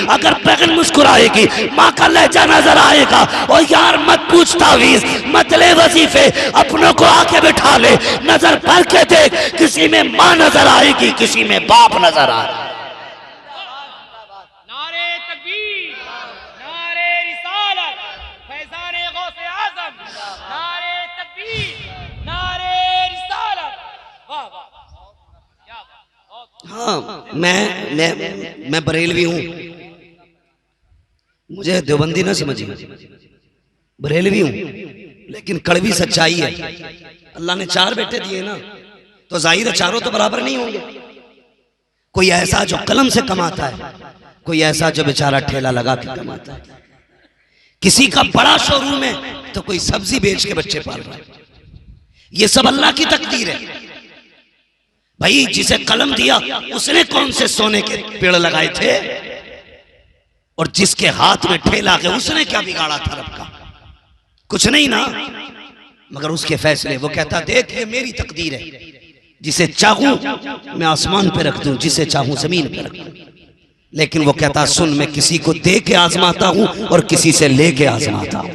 अगर बहन मुस्कुराएगी माँ का लहजा नजर आएगा। और यार मत पूछ तावीज, मत ले वजीफे, अपनों को आके बिठा ले, नजर भर के देख, किसी में माँ नजर आएगी, किसी में बाप नजर आ रहा है। हाँ, मैं बरेलवी हूं, मुझे देवबंदी ना समझिए, बरेलवी हूं, लेकिन कड़वी सच्चाई है। अल्लाह ने 4 बेटे दिए ना, तो जाहिर है चारों तो बराबर नहीं होंगे। कोई ऐसा जो कलम से कमाता है, कोई ऐसा जो बेचारा ठेला लगा के कमाता है, किसी का बड़ा शोरूम है तो कोई सब्जी बेच के बच्चे पाल रहा है। ये सब अल्लाह की तकदीर है भाई। जिसे कलम दिया उसने कौन से सोने के पेड़ लगाए थे, और जिसके हाथ में ठेला के उसने क्या बिगाड़ा था रब का? कुछ नहीं ना, मगर उसके फैसले। वो कहता देख ये मेरी तकदीर है, जिसे चाहूं मैं आसमान पे रख दूं, जिसे चाहूं जमीन पे रख दूं। लेकिन वो कहता सुन, मैं किसी को दे के आजमाता हूं और किसी से लेके आजमाता हूं,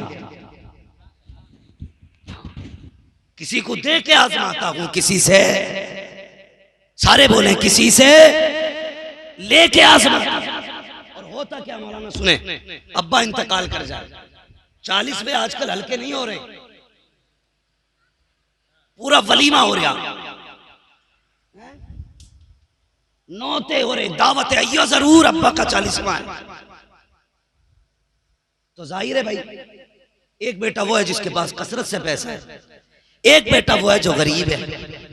किसी को दे के आजमाता हूं, किसी से, सारे बोले किसी से लेके आजमाता। और होता क्या मौलाना सुने, अब्बा इंतकाल कर जाए, 40 में आजकल हल्के नहीं हो रहे, पूरा वलीमा हो रहा, नौते हो रहे, दावत है, अय्या जरूर अब्बा का 40वां है। तो जाहिर है भाई, एक बेटा वो है जिसके पास कसरत से पैसा है, एक बेटा वो है जो गरीब है।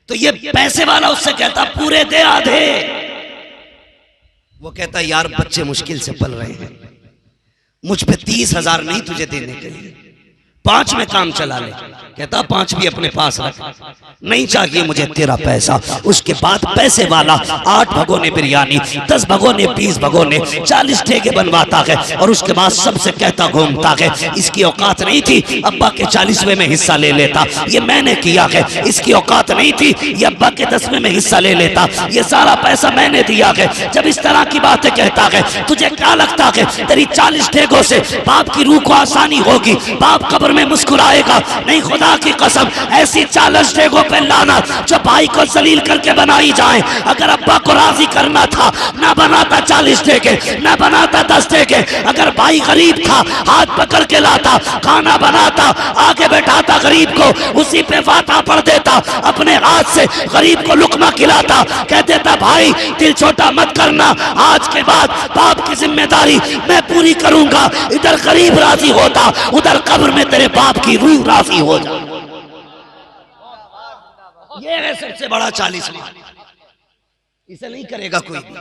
तो ये पैसे वाला उससे कहता पूरे दे आधे, वो कहता यार बच्चे मुश्किल से पल रहे हैं, मुझ पे 30,000 नहीं तुझे देने के लिए, 5 में काम चला ले। कहता 5 भी अपने पास रख, नहीं चाहिए मुझे तेरा पैसा। उसके बाद पैसे वाला 8 भगोने बिरयानी, 10 भगोने, 20 भगोने, 40 ठेके बनवाता है, और उसके बाद सबसे कहता घूमता है इसकी औकात नहीं थी अब्बा के 40वें में हिस्सा ले लेता, ये मैंने किया है। इसकी औकात नहीं थी ये अब्बा के 10वें में हिस्सा ले लेता, ये सारा पैसा मैंने दिया है। जब इस तरह की बातें कहता है, तुझे क्या लगता है तेरी 40 ठेकों से बाप की रूह को आसानी होगी? बाप कब्र में मुस्कुराएगा? नहीं, खुदा की कसम ऐसी 40 ठेकों पे लाना जो भाई को जलील करके बनाई जाए। अगर अब्बा को राजी करना था ना बनाता 40 ठेके, ना बनाता 10 ठेके। अगर भाई गरीब था हाथ पकड़ के लाता, खाना बनाता, आगे बैठाता गरीब को, उसी पे वाता पढ़ देता, अपने हाथ से गरीब को लुकमा खिलाता, कह देता भाई दिल छोटा मत करना, आज के बाद बाप की जिम्मेदारी मैं पूरी करूंगा। इधर गरीब राजी होता, उधर कब्र में तेरे बाप की रूह राजी हो जा। ये है सबसे बड़ा 40वां, इसे नहीं करेगा कोई भी।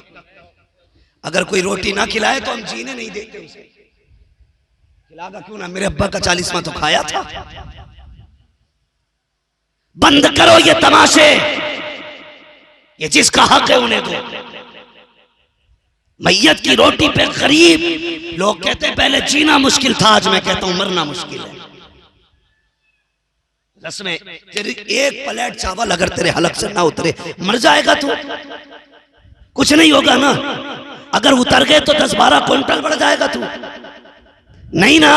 अगर कोई रोटी ना खिलाए तो हम जीने नहीं देते उसे, खिलागा क्यों ना, मेरे अब्बा का 40वां तो खाया था। बंद करो ये तमाशे, ये जिसका हक है उन्हें दो। मैयत की रोटी पे गरीब लोग कहते हैं पहले जीना मुश्किल था, आज मैं कहता हूं मरना मुश्किल है। रस्में, तेरी एक प्लेट चावल अगर तेरे हलक से ना उतरे मर जाएगा तू, कुछ नहीं होगा ना। अगर उतर गए तो 10-12 क्विंटल बढ़ जाएगा तू, नहीं ना।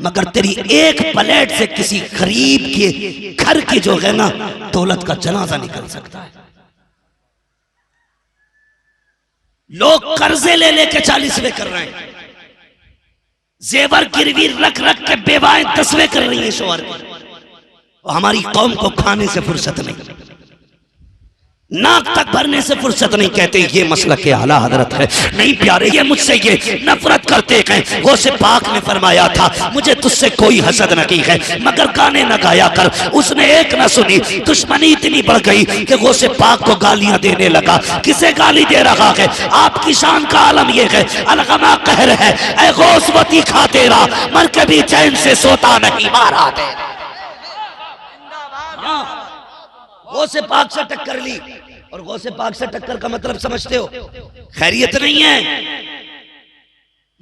मगर तेरी एक प्लेट से किसी गरीब के घर की जो है ना दौलत का जनाजा निकल सकता है। लोग कर्जे ले लेके 40वें कर रहे हैं, जेवर गिरवी रख रख के बेवाएं 10वें कर रही है शोहर की। हमारी कौम को खाने से फुर्सत नहीं, नाक तक भरने से फुर्सत नहीं। कहते ये मसला के आला हजरत है, नहीं प्यारे ये मुझसे ये नफरत करते हैं। गौसे पाक ने फरमाया था मुझे तुझसे कोई हसद नहीं है, मगर गाने न गाया कर। उसने एक न सुनी, दुश्मनी इतनी बढ़ गई कि गौसे पाक को गालियां देने लगा। किसे गाली दे रहा है? आपकी शान का आलम ये है, अलगमा कहर है ऐ गौसवती खा तेरा, मर के भी चैन से सोता नहीं मारा तेरा। गौसे पाक से टक्कर ली, और गौसे पाक से टक्कर का मतलब समझते हो? खैरियत नहीं है,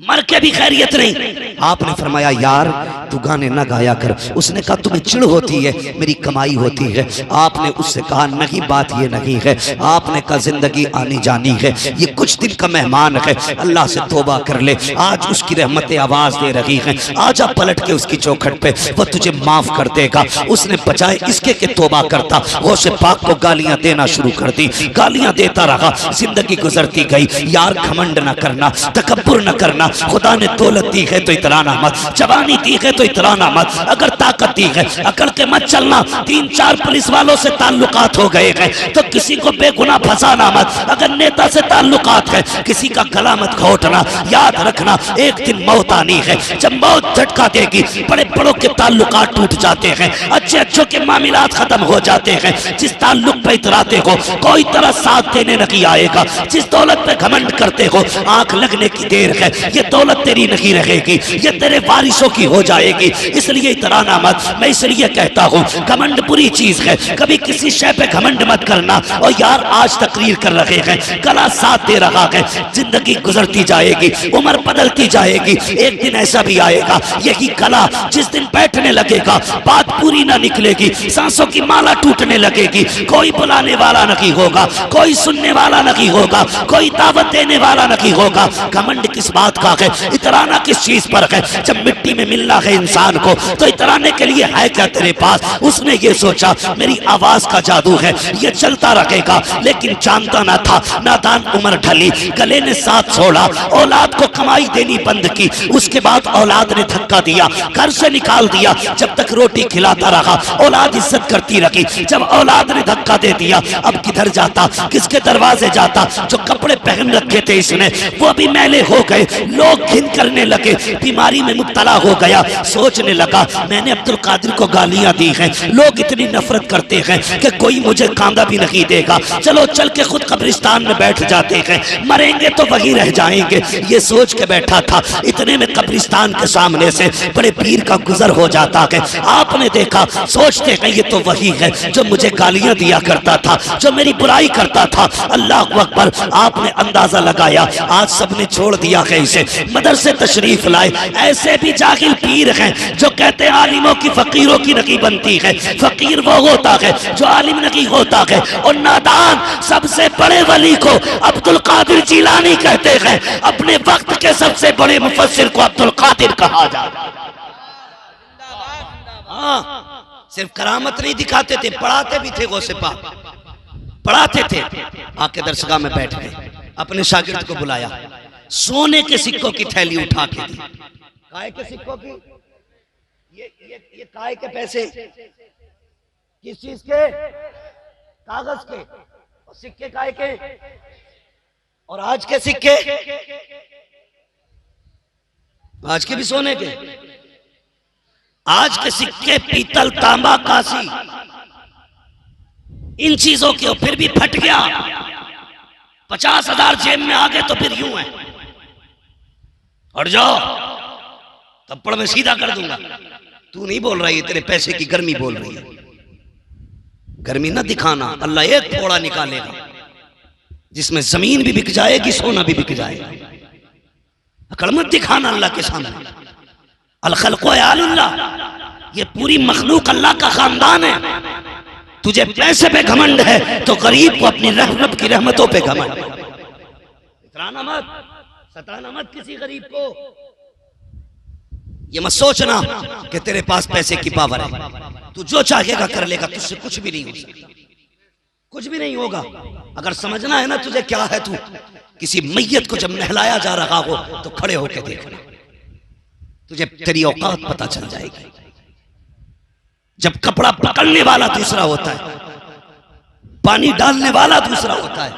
मर के भी खैरियत नहीं। आपने फरमाया यार तू गाने ना गाया कर। उसने कहा तुम्हें चिढ़ होती है, मेरी कमाई होती है। आपने उससे कहा नहीं, बात ये नहीं है। आपने कहा जिंदगी आनी जानी है, ये कुछ दिन का मेहमान है, अल्लाह से तौबा कर ले, आज उसकी रहमतें आवाज दे रही हैं, आजा पलट के उसकी चौखट पे, वो तुझे माफ कर देगा। उसने बजाय इसके के तौबा करता, गौसे पाक को गालियां देना शुरू कर दी, गालियां देता रहा। जिंदगी गुजरती गई। यार घमंड न करना, तकब्बुर न करना। खुदा ने दौलत दी है तो इतराना मत, जवानी दी है तो इतराना मत, अगर ताकत दी है अकड़ के मत चलना। 3-4 पुलिस वालों से ताल्लुकात हो गए हैं तो किसी को बेगुनाह फंसाना मत। अगर नेता से ताल्लुकात है किसी का गला मत घोटना। याद रखना एक दिन मौत आनी है, जब मौत झटका देगी बड़े बड़ों के ताल्लुकात टूट जाते हैं, अच्छे अच्छों के मामलात खत्म हो जाते हैं। जिस ताल्लुक पे इतराते हो कोई तरह साथ देने नहीं आएगा। जिस दौलत पे घमंड करते हो आंख लगने की देर है, ये दौलत तेरी नहीं रहेगी, ये तेरे वारिसों की हो जाएगी। इसलिए इतराना मत। मैं इसलिए कहता हूँ घमंड बुरी चीज है, कभी किसी शय पे घमंड मत करना। और यार आज तकरीर कर रहे हैं, गला साथ दे रहा है, जिंदगी गुजरती जाएगी, उम्र बदलती जाएगी, एक दिन ऐसा भी आएगा यही गला जिस दिन बैठने लगेगा बात पूरी ना निकलेगी, सांसों की माला टूटने लगेगी, कोई बुलाने वाला नहीं होगा, कोई सुनने वाला नहीं होगा, कोई दावत देने वाला नहीं होगा। घमंड किस बात का है, इतराना किस चीज पर है? जब मिट्टी में मिलना है इंसान को तो इतराने के लिए है क्या तेरे पास? उसने ये सोचा मेरी आवाज का जादू है, ये चलता रहेगा, लेकिन जानता ना था। नादान उम्र ढली, गले ने साथ छोड़ा, औलाद को कमाई देनी बंद की। उसके बाद औलाद ने धक्का दिया, घर से निकाल दिया। जब तक रोटी खिलाता रहा औलाद इज्जत करती रही। जब औलाद ने धक्का दे दिया अब किधर जाता, किसके दरवाजे जाता? जो कपड़े पहन रखे थे इसने वो भी मैले हो गए, लोग घिन करने लगे, बीमारी में मुब्तला हो गया। सोचने लगा मैंने अब्दुल कादिर को गालियां दी हैं, लोग इतनी नफरत करते हैं कि कोई मुझे कांदा भी नहीं देगा, चलो चल के खुद कब्रिस्तान में बैठ जाते हैं, मरेंगे तो वही रह जाएंगे। ये सोच के बैठा था, इतने में कब्रिस्तान के सामने से बड़े पीर का गुजर हो जाता है। आपने देखा, सोचते हैं ये तो वही है जो मुझे गालियां दिया करता था, जो मेरी बुराई करता था। अल्लाह अकबर। आपने अंदाजा लगाया आज सबने छोड़ दिया है इसे, मदरसे तशरीफ लाए। ऐसे भी जाहिल पीर हैं जो कहते हैं आलिमों की फकीरों की नहीं बनती है, फकीर वो होता है जो आलिम नहीं होता है। और नादान सबसे बड़े वली को अब्दुल कादिर जिलानी कहते हैं, अपने वक्त के सबसे बड़े मुफस्सिर को अब्दुल कादिर कहा जाता है। हाँ, सिर्फ करामत नहीं दिखाते थे, पढ़ाते भी थे। गौसे पाक पढ़ाते थे। आके दरसगाह में बैठ गए, अपने शागिर्द को बुलाया, सोने के सिक्कों की थैली उठा के दी। काय के सिक्कों की? ये काय के पैसे? किस चीज के? कागज के। और सिक्के काय के? और आज के सिक्के? आज के भी सोने के। आज के सिक्के पीतल, तांबा, कांसी, इन चीजों के। फिर भी फट गया, 50,000 जेब में आ गए तो फिर यूं है, हट जाओ थप्पड़ में सीधा कर दूंगा। तू नहीं बोल रहा है, तेरे पैसे की गर्मी बोल रही है। गर्मी ना दिखाना, अल्लाह एक थोड़ा निकालेगा जिसमें जमीन भी बिक जाएगी, सोना भी बिक जाएगा। अकड़ मत दिखाना अल्लाह के सामने। अल खल्क़ु अल्लाह, ये पूरी मखलूक अल्लाह का खानदान है। तुझे पैसे पे घमंड है तो गरीब को अपनी रब की रहमतों पे घमंड। इतराना मत, सताना मत किसी गरीब को। ये मत सोचना कि तेरे पास पैसे की पावर है, तू जो चाहेगा कर लेगा, तुझसे कुछ भी नहीं हो सकता, कुछ भी नहीं होगा। अगर समझना है ना तुझे क्या है, तू किसी मैयत को जब नहलाया जा रहा हो तो खड़े होकर देखना, तुझे तेरी औकात पता चल जाएगी। जब कपड़ा पकड़ने वाला दूसरा होता है, पानी डालने वाला दूसरा होता है,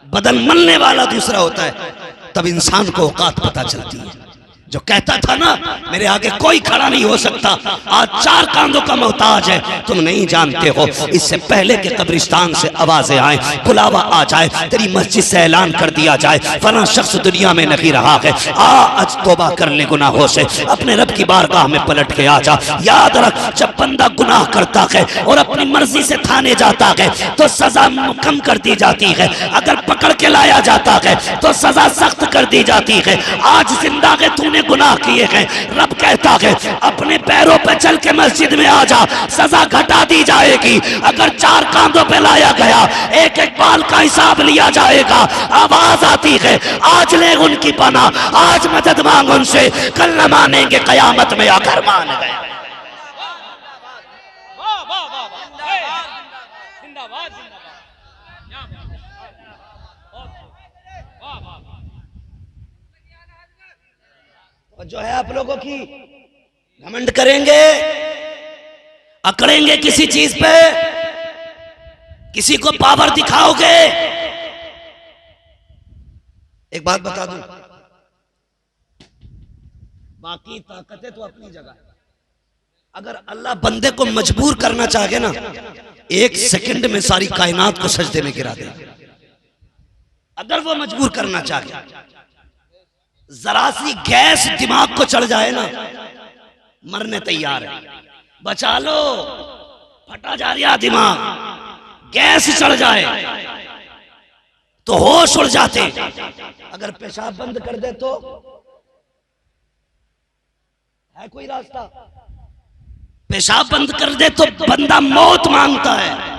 बदन मलने वाला दूसरा होता है, तब इंसान को औकात पता चलती है। जो कहता था ना मेरे आगे कोई खड़ा नहीं हो सकता, आज 4 कांधों का मोहताज है। तुम नहीं जानते हो, इससे पहले के कब्रिस्तान से आवाजें आए, बुलावा आ जाए, तेरी मस्जिद से ऐलान कर दिया जाए फला शख्स दुनिया में नहीं रहा है, आ आज तौबा कर ले गुनाहों से, अपने रब की बारगाह में पलट के आ जा। याद रख, जब बंदा गुनाह करता है और अपनी मर्जी से थाने जाता है तो सजा कम कर दी जाती है, अगर पकड़ के लाया जाता है तो सजा सख्त कर दी जाती है। आज जिंदा है, तूने गुनाह किए हैं। रब कहता है अपने पैरों पे चल के मस्जिद में आ जा, सजा घटा दी जाएगी। अगर 4 कांधों पे लाया गया, एक एक बाल का हिसाब लिया जाएगा। आवाज आती है आज ले उनकी पना, आज मदद मांग उनसे, कल न मानेंगे कयामत में आकर मान गए। और जो है आप लोगों की घमंड करेंगे, अकड़ेंगे किसी चीज पे, किसी को पावर दिखाओगे। एक बात बता दूं, बाकी ताकतें तो अपनी जगह। अगर अल्लाह बंदे को मजबूर करना चाहे ना, 1 सेकंड में सारी कायनात को सजदे में गिरा दे। अगर वो मजबूर करना चाहे, जरा सी गैस दिमाग को चढ़ जाए ना, मरने तैयार है। बचा लो, फटा जा रहा दिमाग, गैस चढ़ जाए तो होश उड़ जाते। अगर पेशाब बंद कर दे तो है कोई रास्ता? पेशाब बंद कर दे तो बंदा मौत मांगता है।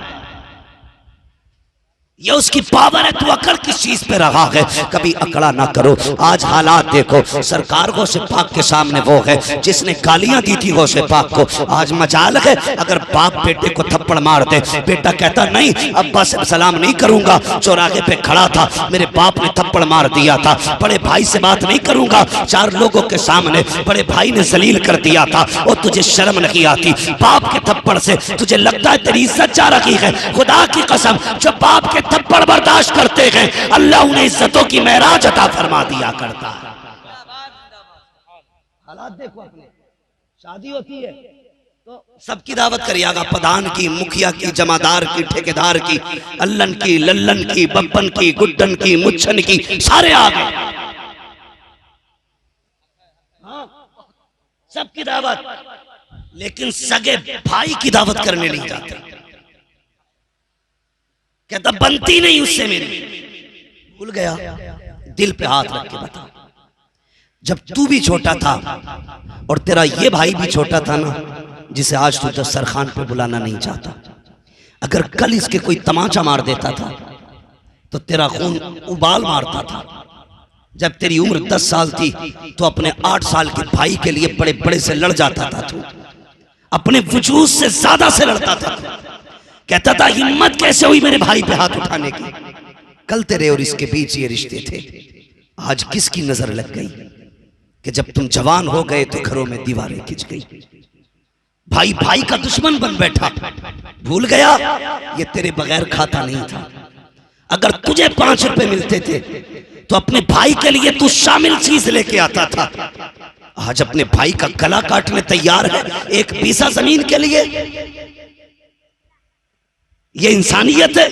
ये उसकी पावर है। तू अकड़ किस चीज पे रहा है? कभी अकड़ा ना करो। आज हालात देखो, सरकार गौसे पाक के सामने वो है जिसने गालियां दी थी गौसे पाक को। आज मजाल है अगर बाप बेटे को थप्पड़ मार दे, बेटा कहता नहीं अब्बा से सलाम नहीं करूंगा, चौराहे पे खड़ा था, मेरे बाप ने थप्पड़ मार दिया था, बड़े भाई से बात नहीं करूंगा, 4 लोगों के सामने बड़े भाई ने जलील कर दिया था, और तुझे शर्म नहीं आती? बाप के थप्पड़ से तुझे लगता है तेरी इज्जत जा रखी है? खुदा की कसम, जो बाप के थप्पड़ बर्दाश्त करते हैं, अल्लाह उन्हें इज्जतों की महराज अता फरमा दिया करता है। हालात देखो अपने। शादी होती है तो सबकी दावत करिएगा, प्रधान की, मुखिया की, जमादार की, ठेकेदार की, अल्लन की, लल्लन की, बब्बन की, गुड्डन की, मुच्छन की, सारे आ गए। हाँ, सबकी दावत, लेकिन सगे भाई की दावत करने नहीं जाते। कहता बनती नहीं उससे मेरी। भूल गया? दिल पे हाथ रख के बता, जब तू भी छोटा था और तेरा ये भाई भी छोटा था ना, जिसे आज तू दस्तरखान पे बुलाना नहीं चाहता, अगर कल इसके कोई तमाचा मार देता था तो तेरा खून उबाल मारता था। जब तेरी उम्र 10 साल थी तो अपने 8 साल के भाई के लिए बड़े बड़े से लड़ जाता था। तू अपने वजूद से ज्यादा से लड़ता था। कहता था हिम्मत कैसे हुई मेरे भाई पे हाथ उठाने की? कल तेरे और इसके बीच ये रिश्ते थे, आज किसकी नजर लग गई कि जब तुम जवान हो गए तो घरों में दीवारें खिंच गई। भाई भाई का दुश्मन बन बैठा। भूल गया ये तेरे बगैर खाता नहीं था। अगर तुझे 5 रुपए मिलते थे तो अपने भाई के लिए तू शामिल चीज लेके आता था। आज अपने भाई का गला काटने तैयार है एक बीसा जमीन के लिए। ये इंसानियत है?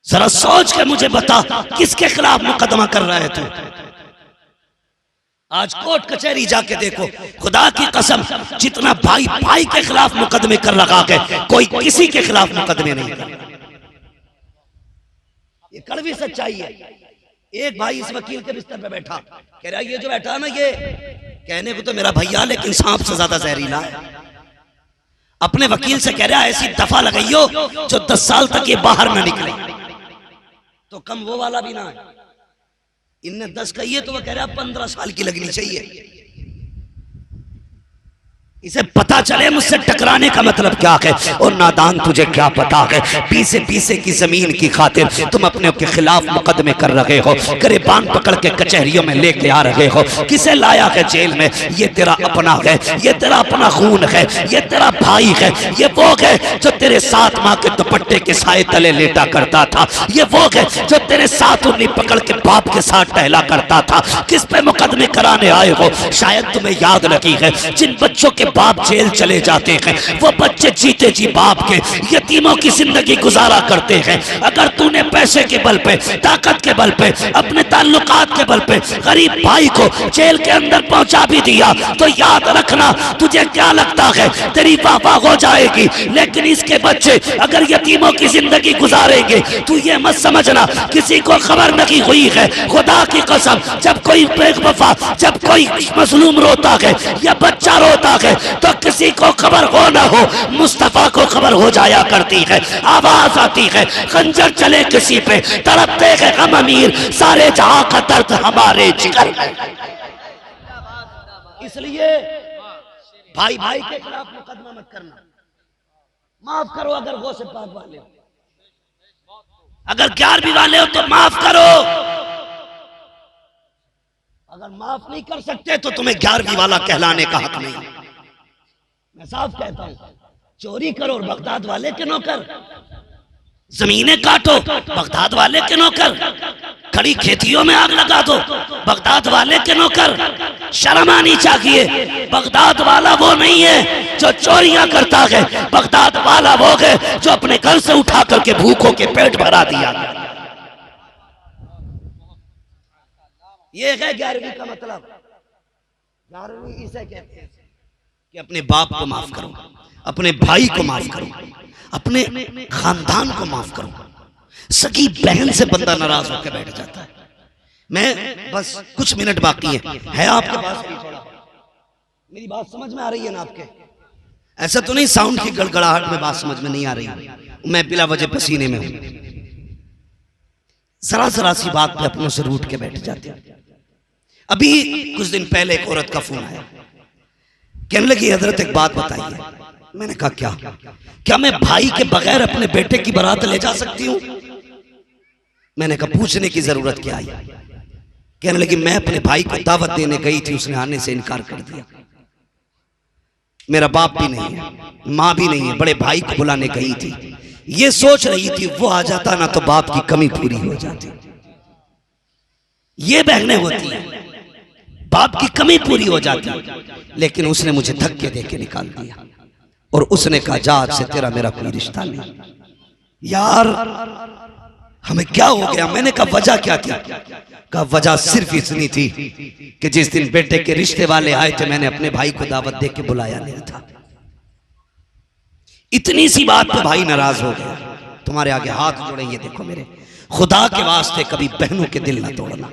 जरा सोच के मुझे बता किसके खिलाफ मुकदमा कर रहा है तू? आज कोर्ट कचहरी जाके देखो, खुदा की कसम जितना भाई भाई के खिलाफ मुकदमे कर रहा है, कोई किसी के खिलाफ मुकदमे नहीं कर। ये कड़वी सच्चाई है। एक भाई इस वकील के बिस्तर पे बैठा, कह रहा ये जो बैठा है ना, ये कहने को तो मेरा भैया लेकिन सांप से ज्यादा जहरीला है। अपने वकील से कह रहा ऐसी दफा लगाइयो जो 10 साल तक ये बाहर ना निकले। तो कम वो वाला भी ना है, इनने 10 कही है तो वो कह रहा 15 साल की लगनी चाहिए। इसे पता चले मुझसे टकराने का मतलब क्या है। और नादान तुझे क्या पता है, पीसे पीसे की जमीन की खातिर तुम अपने के खिलाफ मुकदमे कर रहे हो, गिरबान पकड़ के कचहरियों में लेके आ रहे हो। किसे लाया है जेल में? ये तेरा अपना है, ये तेरा अपना खून है, ये तेरा भाई है, ये वो है जो तेरे साथ माँ के दुपट्टे के साए तले लेटा करता था, ये वो है जो तेरे साथ उंगली पकड़ के बाप के साथ टहला करता था। किस पे मुकदमे कराने आए हो? शायद तुम्हें याद लगी है जिन बच्चों के बाप जेल चले जाते हैं, वो बच्चे जीते जी बाप के यतीमों की जिंदगी गुजारा करते हैं। अगर तूने पैसे के बल पे, ताकत के बल पे, अपने ताल्लुकात के बल पे गरीब भाई को जेल के अंदर पहुंचा भी दिया तो याद रखना, तुझे क्या लगता है तेरी वाह हो जाएगी, लेकिन इसके बच्चे अगर यतीमों की जिंदगी गुजारेंगे तू ये मत समझना किसी को खबर नहीं हुई है। खुदा की कसम, जब कोई बेवफा, जब कोई मजलूम रोता है या बच्चा रोता है तो किसी को खबर हो ना हो, मुस्तफा को खबर हो जाया करती है। आवाज आती है खंजर चले किसी पे, तड़पते हैं हम अमीर, सारे जहां का दर्द हमारे जिगर है। इसलिए भाई भाई के खिलाफ मुकदमा मत करना, माफ करो। अगर गौ से पाक वाले हो, अगर 11वीं वाले हो तो माफ करो। अगर माफ नहीं कर सकते तो तुम्हें 11वीं वाला कहलाने का हक नहीं। मैं साफ कहता हूं, चोरी करो और बगदाद वाले के नौकर, जमीनें काटो बगदाद वाले के नौकर, खड़ी खेतियों में आग लगा दो बगदाद वाले के नौकर। शर्म आनी चाहिए। बगदाद वाला वो नहीं है जो चोरियां करता है, बगदाद वाला वो है जो अपने घर से उठा करके भूखों के पेट भरा दिया। ये है 11वीं का मतलब। 11वीं इसे कहते हैं कि अपने बाप को माफ करो, अपने भाई को माफ करो, अपने खानदान को माफ करो। सगी बहन से बंदा नाराज होकर बैठ जाता है। मैं बस कुछ मिनट बाकी है आपके पास, मेरी बात समझ में आ रही है ना आपके? ऐसा तो नहीं साउंड की गड़गड़ाहट में बात समझ में नहीं आ रही, मैं बिला वजह पसीने में हूं। जरा सी बात पे अपनों से रूठ के बैठ जाते हैं। अभी कुछ दिन पहले एक औरत का फोन आया, कहने लगी हजरत एक बात बताइए। मैंने कहा क्या मैं भाई के बगैर अपने बेटे की बारात ले जा सकती हूं? मैंने कहा पूछने की जरूरत क्या आई? कहने लगी मैं अपने भाई को दावत देने गई थी, उसने आने से इनकार कर दिया। मेरा बाप भी नहीं है, मां भी नहीं है, बड़े भाई को बुलाने गई थी, ये सोच रही थी वो आ जाता ना तो बाप की कमी पूरी हो जाती। ये बहनें होती हैं, बाप की कमी पूरी हो जाती, लेकिन उसने मुझे धक्के देके निकाल दिया और उसने कहा जा आज से तेरा मेरा कोई रिश्ता नहीं। यार हमें क्या हो गया? मैंने कहा वजह क्या थी? कहा वजह सिर्फ इतनी थी कि जिस दिन बेटे के रिश्ते वाले आए थे मैंने अपने भाई को दावत दे के बुलाया नहीं था। इतनी सी बात पे भाई नाराज हो गया। तुम्हारे आगे हाथ जोड़े, ये देखो मेरे खुदा के वास्ते कभी बहनों के दिल ना तोड़ना,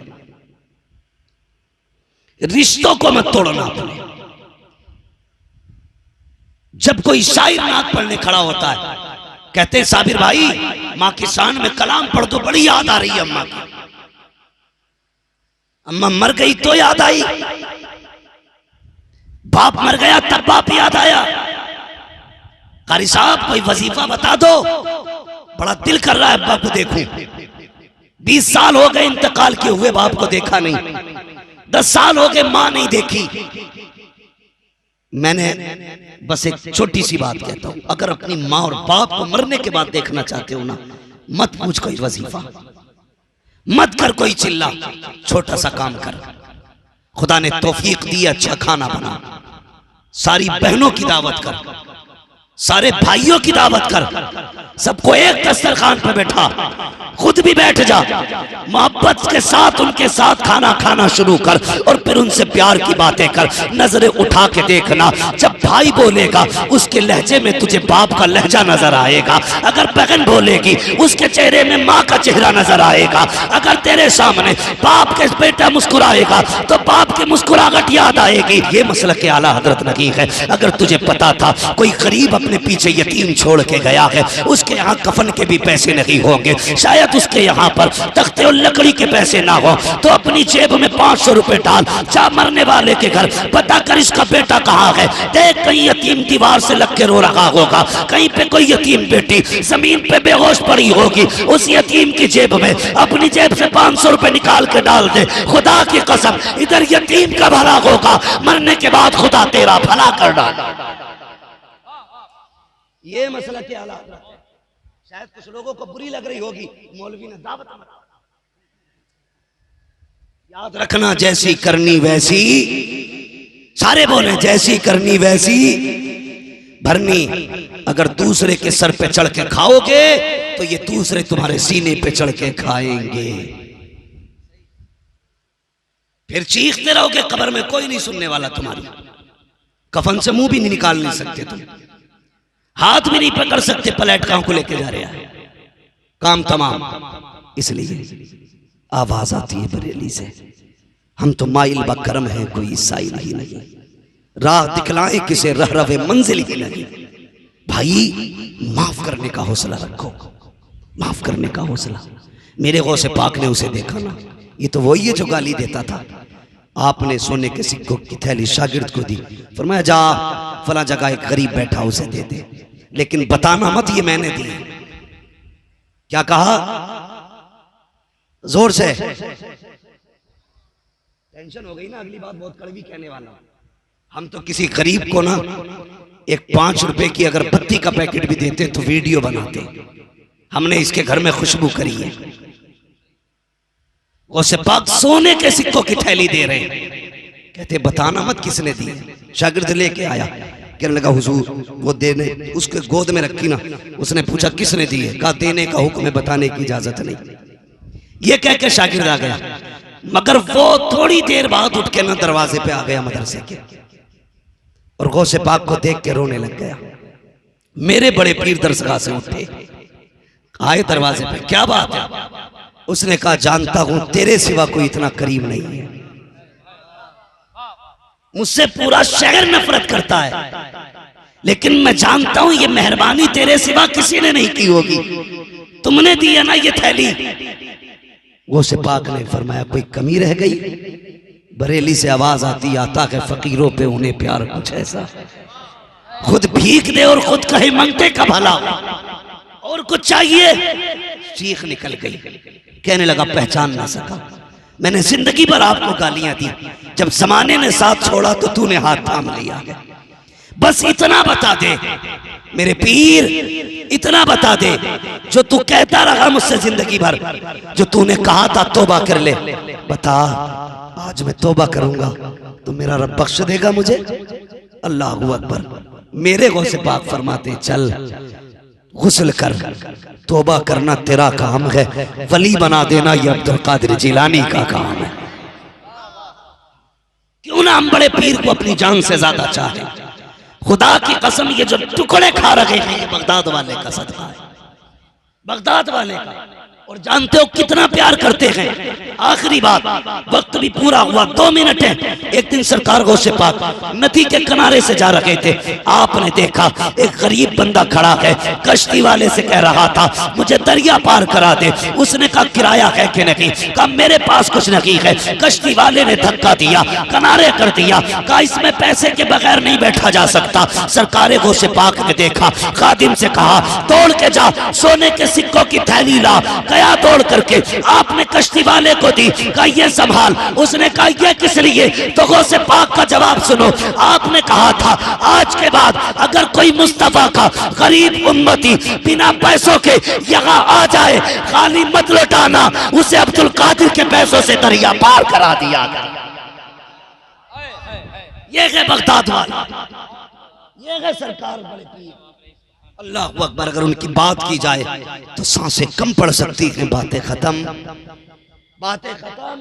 रिश्तों को मत तोड़ना अपने। जब कोई शायर नात पढ़ने खड़ा होता है, कहते हैं साबिर भाई मां की शान में कलाम पढ़ दो, बड़ी याद आ रही है अम्मा की। अम्मा मर गई तो याद आई, बाप मर गया तब बाप याद आया। कारी साहब कोई वजीफा बता दो, बड़ा दिल कर रहा है अब्बा को देखूं। 20 साल हो गए इंतकाल किए हुए, बाप को देखा नहीं। 10 साल हो गए मां नहीं देखी। मैंने बस एक छोटी सी बात कहता हूं, अगर अपनी माँ और बाप को मरने के बाद देखना चाहते हो ना, मत पूछ कोई वजीफा, मत कर कोई चिल्ला, छोटा सा काम कर। खुदा ने तौफीक दी, अच्छा खाना बना, सारी बहनों की दावत कर, सारे भाइयों की दावत कर, सबको एक दस्तरखान पर बैठा, खुद भी बैठ जा, मोहब्बत के साथ उनके साथ खाना खाना शुरू कर और फिर उनसे प्यार की बातें कर। नजरें उठा के देखना, जब भाई बोलेगा उसके लहजे में तुझे बाप का लहजा नजर आएगा, अगर बहन बोलेगी उसके चेहरे में माँ का चेहरा नजर आएगा, अगर तेरे सामने बाप के बेटा मुस्कुराएगा तो बाप की मुस्कुराहट याद आएगी। ये मसला के आला हजरत नहीं है। अगर तुझे पता था कोई गरीब अपने पीछे यतीम छोड़ के गया है, उसके यहाँ कफन के भी पैसे नहीं होंगे, शायद उसके यहाँ पर तख्ते और लकड़ी के पैसे ना हो, तो अपनी जेब में 500 रुपए डाल, जा मरने वाले के घर पता कर इसका बेटा कहाँ है, देख कहीं यतीम दीवार से लग के रो रहा होगा, कहीं पे कोई यतीम बेटी जमीन पे बेहोश पड़ी होगी, उस यतीम की जेब में अपनी जेब से 500 रुपए निकाल के डाल दे। खुदा की कसम इधर यतीम का भला होगा, मरने के बाद खुदा तेरा भला कर डाल। ये मसला क्या है? शायद कुछ लोगों को बुरी लग रही होगी, मौलवी ने दावत मना। याद रखना जैसी करनी वैसी सारे बोले जैसी करनी वैसी भरनी। अगर दूसरे के सर पे चढ़ के खाओगे तो ये दूसरे तुम्हारे सीने पे चढ़ के खाएंगे। फिर चीखते रहोगे, कब्र में कोई नहीं सुनने वाला तुम्हारी। कफन से मुंह भी नहीं निकाल नहीं सकते तुम, हाथ भी नहीं पकड़ सकते, पलट कहां को लेके जा रहे हैं, काम तमाम। इसलिए आवाज आती है बरेली से, हम तो माइल बकरम हैं, कोई साइल ही नहीं, राह दिखलाए किसे रह रवे मंजिल ही नहीं। भाई माफ करने का हौसला रखो, माफ करने का हौसला। मेरे गौसे पाक ने उसे देखा ना, ये तो वही है जो गाली देता था। आपने सोने के सिक्कों की थैली शागिर्द को दी, फरमाया जा फला जगह एक गरीब बैठा उसे दे दे, लेकिन बताना मत ये मैंने दी। क्या कहा? जोर से। टेंशन हो गई ना, अगली बात बहुत कड़वी कहने वाला। हम तो किसी गरीब को ना एक 5 रुपए की अगर बत्ती का पैकेट भी देते तो वीडियो बनाते। हमने इसके घर में खुशबू करी है, उसे पाक सोने के सिक्कों की थैली दे रहे हैं। कहते बताना मत किसने दी। शागिर्द लेके आया, कहने लगा हुजूर वो देने, उसके गोद में रखी ना, उसने पूछा किसने दी है? कहा देने का हुक्म है, बताने की इजाजत नहीं। ये कह के शागिर्द आ गया, मगर वो थोड़ी देर बाद उठ के ना दरवाजे पे आ गया मदरसे के, और गौसे पाक को देख के रोने लग गया। मेरे बड़े पीर दरसगाह से उठे, आए दरवाजे पे, क्या बात है? उसने कहा जानता हूं तेरे सिवा कोई इतना करीम नहीं है, मुझसे पूरा शहर नफरत करता है, लेकिन मैं जानता हूं ये मेहरबानी तेरे सिवा किसी ने नहीं की होगी, तुमने दी है ना ये थैली। वो से पाक ने फरमाया कोई कमी रह गई? बरेली से आवाज आती, आता है फकीरों पे उन्हें प्यार कुछ ऐसा, खुद भीख दे और खुद कहे मंगते का भला, और कुछ चाहिए? चीख निकल गई। कहने लगा पहचान ना सका, मैंने जिंदगी भर आपको गालियां दी, जब जमाने ने साथ छोड़ा तो तूने हाथ थाम लिया। बस इतना बता दे मेरे पीर, इतना बता दे जो तू कहता रहा मुझसे जिंदगी भर, जो तूने कहा था तौबा कर ले, बता आज मैं तौबा करूंगा तो मेरा रब बख्श देगा मुझे? अल्लाहू अकबर। मेरे गौसे पाक फरमाते चल गुस्ल कर, तौबा करना तेरा काम है, वली बना देना ये अब्दुल कादिर जिलानी का काम है। क्यों ना हम बड़े पीर को अपनी जान से ज्यादा चाहे। खुदा की कसम ये जो टुकड़े खा रहे हैं ये बगदाद वाले का सदका है, बगदाद वाले का। और जानते हो कितना प्यार करते हैं। आखिरी बात, वक्त भी पूरा हुआ, 2 मिनट है। एक दिन सरकार गौसे पाक नदी के किनारे से जा रहे थे, आपने देखा एक गरीब बंदा खड़ा है, कश्ती वाले से कह रहा था मुझे दरिया पार करा दे। उसने कहा किराया है कि नहीं? कहा मेरे पास कुछ नहीं है। कश्ती वाले ने धक्का दिया, किनारे कर दिया, कहा इसमें पैसे के बगैर नहीं बैठा जा सकता। सरकार गौसे पाक ने देखा, खादिम से कहा तोड़ के जा, सोने के सिक्कों की थैली ला। गया तोड़ करके, आपने कश्ती वाले को दी, कहा ये संभाल। उसने कहा ये किस लिए? तो गौसे पाक का जवाब सुनो, आपने कहा था आज के बाद अगर कोई मुस्तफा का गरीब उम्मती बिना पैसों के यहाँ आ जाए, खाली मत लौटाना, उसे अब्दुल कादिर के पैसों से दरिया पार करा दिया गया। ये है बगदाद वाला, ये है सरकार बड़े पीर। अल्लाह अकबर। अगर उनकी बात की जाए तो सांसें कम पड़ सकती हैं, बातें खत्म, बातें खत्म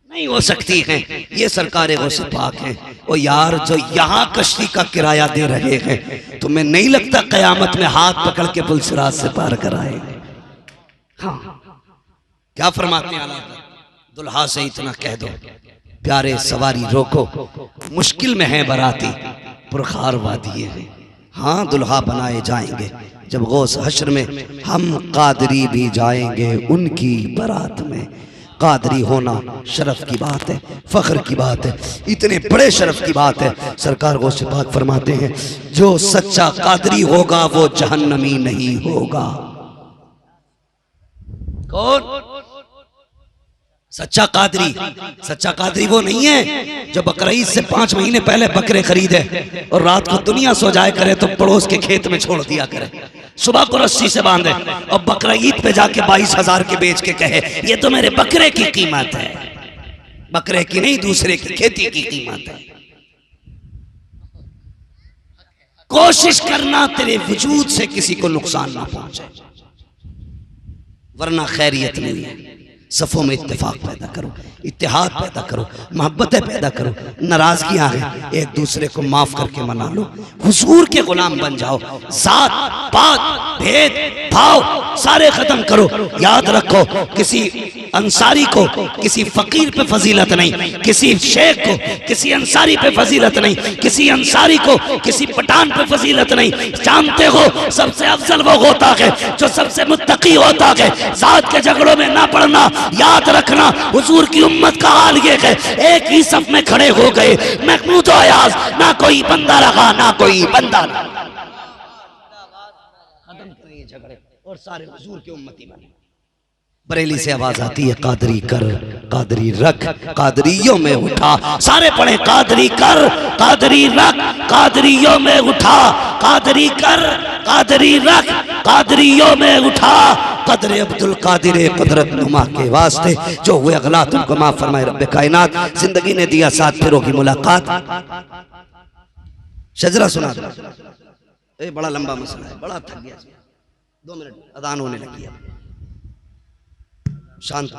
नहीं हो सकती हैं। ये सरकार गौसे पाक हैं। ओ यार जो यहाँ कश्ती का किराया दे रहे हैं, तुम्हें नहीं लगता कयामत में हाथ पकड़ के पुलसिरात से पार कराएंगे? हाँ, क्या फरमाते हैं? दुल्हा से इतना कह दो प्यारे सवारी रोको, मुश्किल में है बराती पुरखार वादिये हैं। हाँ दुल्हा बनाए जाएंगे जब गौस हश्र में, हम कादरी भी जाएंगे उनकी बारात में। कादरी होना शरफ की बात है, फख्र की बात है, इतने बड़े शरफ की बात है। सरकार गौसे पाक फरमाते हैं जो सच्चा कादरी होगा वो जहन्नमी नहीं होगा। कौन सच्चा कादरी? सच्चा कादरी वो नहीं है जो बकरीद से 5 महीने पहले बकरे खरीदे और रात को दुनिया सो जाए करे तो पड़ोस के खेत में छोड़ दिया करे, सुबह को रस्सी से बांधे और बकरीद पे जाके 22,000 के बेच के कहे ये तो मेरे बकरे की कीमत है। बकरे की नहीं, दूसरे की खेती की कीमत है। कोशिश करना तेरे वजूद से किसी को नुकसान ना पहुंचे, वरना खैरियत नहीं है। सफ़ों में इत्तेफाक पैदा करो, इत्तेहाद पैदा करो, मोहब्बतें पैदा करो, नाराजगियां हैं एक दूसरे को माफ करके मना लो, हुजूर के गुलाम बन जाओ। जात पात भेद भाव सारे खत्म करो। याद रखो, किसी अंसारी को किसी फकीर पे फजीलत नहीं, किसी शेख को किसी अंसारी पे फजीलत नहीं, किसी अंसारी को किसी पठान पे फजीलत नहीं। जानते हो सबसे अफजल वो होता है जो सबसे मुत्तकी होता है। जात के झगड़ों में ना पड़ना। याद रखना, हुजूर की उम्मत का हाल ये है, एक ही सफ में खड़े हो गए, महमूद अयाज, ना कोई बंदा रहा ना कोई बंदा रहा। खत्म करें झगड़े और सारे हुजूर की उम्मती बने। बरेली से आवाज आती है, कादरी कर कादरी रख कादरियों में उठा। सारे पढ़े, कादरी कर कादरी रख कादरियों में उठा, कादरी कर कादरी रख कादरियों में उठा। कदर अब्दुल कादिर कुदरत नुमा के वास्ते जो हुए अगलात उनको माफ फरमाए रब्बे कायनात। जिंदगी ने दिया साथ, फिर होगी मुलाकात। शजरा सुना दो, ये बड़ा लंबा मसला है, बड़ा थक गया। 2 मिनट, अदान होने लगी है, शांत।